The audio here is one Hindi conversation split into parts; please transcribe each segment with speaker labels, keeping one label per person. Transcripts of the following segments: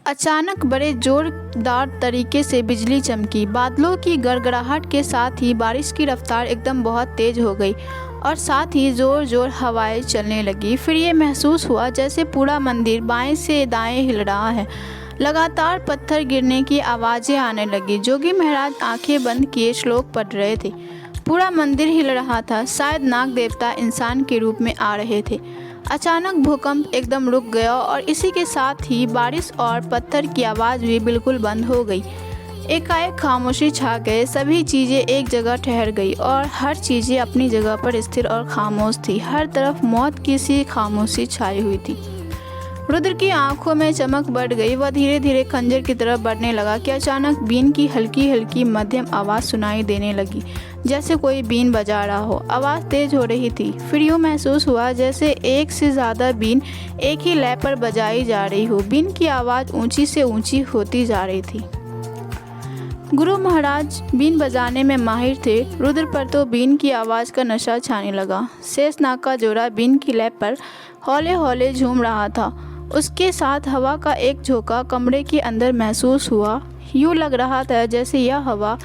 Speaker 1: अचानक बड़े जोरदार तरीके से बिजली चमकी। बादलों की गड़गड़ाहट के साथ ही बारिश की रफ्तार एकदम बहुत तेज हो गई और साथ ही जोर जोर हवाएं चलने लगी। फिर ये महसूस हुआ जैसे पूरा मंदिर बाएं से दाएं हिल रहा है। लगातार पत्थर गिरने की आवाज़ें आने लगी। जोगी महाराज आंखें बंद किए श्लोक पढ़ रहे थे। पूरा मंदिर हिल रहा था, शायद नाग देवता इंसान के रूप में आ रहे थे। अचानक भूकंप एकदम रुक गया और इसी के साथ ही बारिश और पत्थर की आवाज़ भी बिल्कुल बंद हो गई। एकाएक खामोशी छा गए। सभी चीज़ें एक जगह ठहर गई और हर चीज़ें अपनी जगह पर स्थिर और खामोश थी। हर तरफ मौत की सी खामोशी छाई हुई थी। रुद्र की आंखों में चमक बढ़ गई। वह धीरे धीरे खंजर की तरफ बढ़ने लगा कि अचानक बीन की हल्की हल्की मध्यम आवाज़ सुनाई देने लगी, जैसे कोई बीन बजा रहा हो। आवाज़ तेज हो रही थी। फिर यूँ महसूस हुआ जैसे एक से ज़्यादा बीन एक ही लय पर बजाई जा रही हो। बीन की आवाज़ ऊंची से ऊंची होती जा रही थी। गुरु महाराज बीन बजाने में माहिर थे। रुद्र पर तो बीन की आवाज़ का नशा छाने लगा। शेषनाग का जोड़ा बीन की लय पर हौले हौले झूम रहा था। उसके साथ हवा का एक झोंका कमरे के अंदर महसूस हुआ। यूँ लग रहा था जैसे यह हवा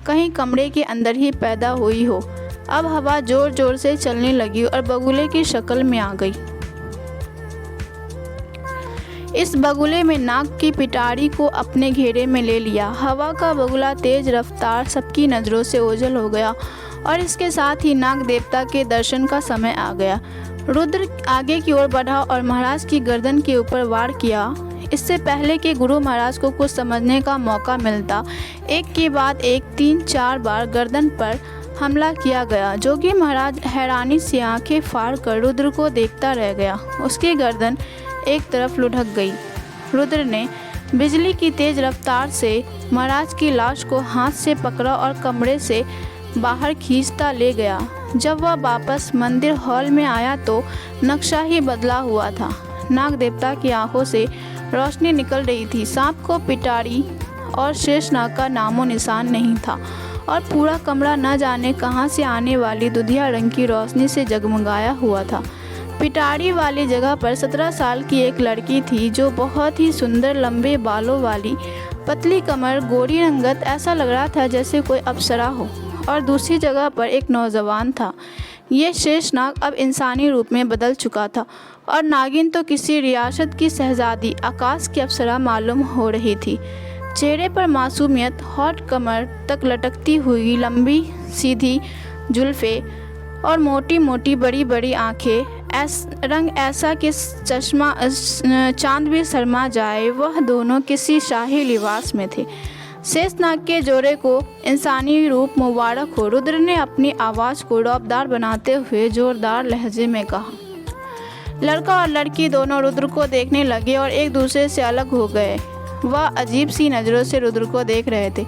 Speaker 1: कहीं कमरे के अंदर ही पैदा हुई हो। अब हवा जोर जोर से चलने लगी और बगुले की शक्ल में आ गई। इस बगुले में नाग की पिटारी को अपने घेरे में ले लिया। हवा का बगुला तेज रफ्तार सबकी नज़रों से ओझल हो गया और इसके साथ ही नाग देवता के दर्शन का समय आ गया। रुद्र आगे की ओर बढ़ा और महाराज की गर्दन के ऊपर वार किया। इससे पहले कि गुरु महाराज को कुछ समझने का मौका मिलता, एक के बाद एक 3-4 बार गर्दन पर हमला किया गया। जोगी महाराज हैरानी से आंखें फाड़ कर रुद्र को देखता रह गया। उसकी गर्दन एक तरफ लुढ़क गई। रुद्र ने बिजली की तेज रफ्तार से महाराज की लाश को हाथ से पकड़ा और कमरे से बाहर खींचता ले गया। जब वह वापस मंदिर हॉल में आया तो नक्शा ही बदला हुआ था। नाग देवता की आंखों से रोशनी निकल रही थी। सांप को पिटारी और शेषनाग का नामो निशान नहीं था और पूरा कमरा न जाने कहां से आने वाली दुधिया रंग की रोशनी से जगमगाया हुआ था। पिटारी वाली जगह पर 17 साल की एक लड़की थी जो बहुत ही सुंदर लंबे बालों वाली, पतली कमर, गोरी रंगत, ऐसा लग रहा था जैसे कोई अप्सरा हो। और दूसरी जगह पर एक नौजवान था। ये शेषनाग अब इंसानी रूप में बदल चुका था और नागिन तो किसी रियासत की शहजादी, आकाश की अप्सरा मालूम हो रही थी। चेहरे पर मासूमियत, होठ कमर तक लटकती हुई लंबी सीधी जुल्फ़ें और मोटी मोटी बड़ी बड़ी आँखें, रंग ऐसा कि चश्मा चांद भी शर्मा जाए। वह दोनों किसी शाही लिबास में थे। शेषनाग के जोड़े को इंसानी रूप मुबारक हो। रुद्र ने अपनी आवाज़ को रौबदार बनाते हुए जोरदार लहजे में कहा। लड़का और लड़की दोनों रुद्र को देखने लगे और एक दूसरे से अलग हो गए। वह अजीब सी नज़रों से रुद्र को देख रहे थे।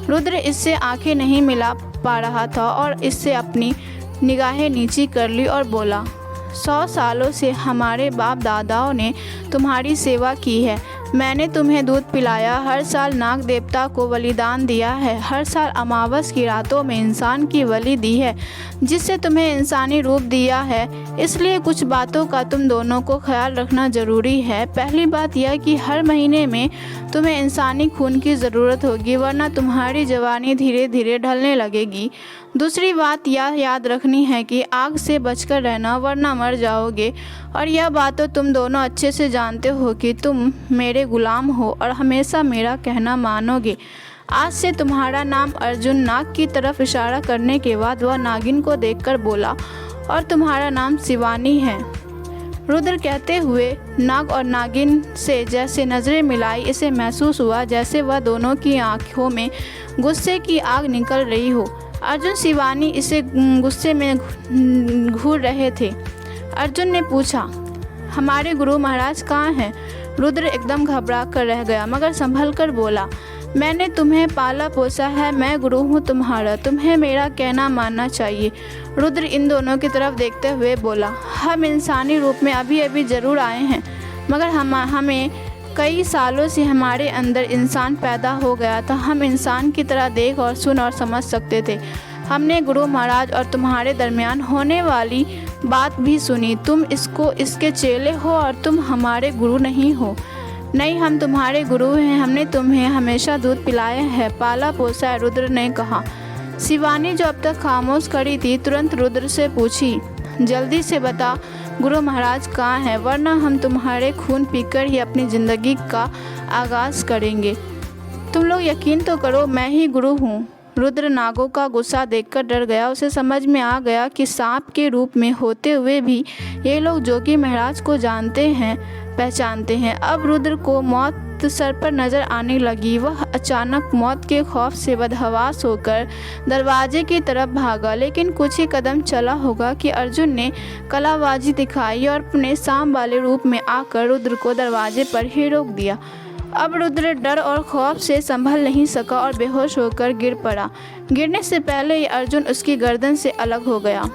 Speaker 1: रुद्र इससे आंखें नहीं मिला पा रहा था और इससे अपनी निगाहें नीची कर ली और बोला, 100 सालों से हमारे बाप दादाओं ने तुम्हारी सेवा की है। मैंने तुम्हें दूध पिलाया, हर साल नाग देवता को बलिदान दिया है, हर साल अमावस की रातों में इंसान की बलि दी है, जिससे तुम्हें इंसानी रूप दिया है। इसलिए कुछ बातों का तुम दोनों को ख्याल रखना ज़रूरी है। पहली बात यह कि हर महीने में तुम्हें इंसानी खून की ज़रूरत होगी, वरना तुम्हारी जवानी धीरे धीरे ढलने लगेगी। दूसरी बात यह याद रखनी है कि आग से बचकर रहना, वरना मर जाओगे। और यह बात तो तुम दोनों अच्छे से जानते हो कि तुम मेरे गुलाम हो और हमेशा मेरा कहना मानोगे। आज से तुम्हारा नाम अर्जुन। नाग की तरफ इशारा करने के बाद वह नागिन को देखकर बोला, और तुम्हारा नाम शिवानी है। रुद्र कहते हुए नाग और नागिन से जैसे नज़रें मिलाई, इसे महसूस हुआ जैसे वह दोनों की आंखों में गुस्से की आग निकल रही हो। अर्जुन शिवानी इसे गुस्से में घूर रहे थे। अर्जुन ने पूछा, हमारे गुरु महाराज कहाँ हैं? रुद्र एकदम घबरा कर रह गया, मगर संभल कर बोला, मैंने तुम्हें पाला पोसा है, मैं गुरु हूँ तुम्हारा, तुम्हें मेरा कहना मानना चाहिए। रुद्र इन दोनों की तरफ देखते हुए बोला, हम इंसानी रूप में अभी अभी ज़रूर आए हैं, मगर हमें कई सालों से हमारे अंदर इंसान पैदा हो गया था। हम इंसान की तरह देख और सुन और समझ सकते थे। हमने गुरु महाराज और तुम्हारे दरमियान होने वाली बात भी सुनी। तुम इसके चेले हो और तुम हमारे गुरु नहीं हो। नहीं, हम तुम्हारे गुरु हैं, हमने तुम्हें हमेशा दूध पिलाया है, पाला पोसा है, रुद्र ने कहा। शिवानी जो अब तक खामोश खड़ी थी तुरंत रुद्र से पूछी, जल्दी से बता गुरु महाराज कहाँ हैं, वरना हम तुम्हारे खून पीकर ही अपनी ज़िंदगी का आगाज़ करेंगे। तुम लोग यकीन तो करो, मैं ही गुरु हूँ। रुद्र नागों का गुस्सा देखकर डर गया। उसे समझ में आ गया कि सांप के रूप में होते हुए भी ये लोग जोगी महाराज को जानते हैं, पहचानते हैं। अब रुद्र को मौत सर पर नजर आने लगी। वह अचानक मौत के खौफ से बदहवास होकर दरवाजे की तरफ भागा, लेकिन कुछ ही कदम चला होगा कि अर्जुन ने कलाबाजी दिखाई और अपने सांप वाले रूप में आकर रुद्र को दरवाजे पर ही रोक दिया। अब रुद्र डर और खौफ से संभल नहीं सका और बेहोश होकर गिर पड़ा। गिरने से पहले ही अर्जुन उसकी गर्दन से अलग हो गया।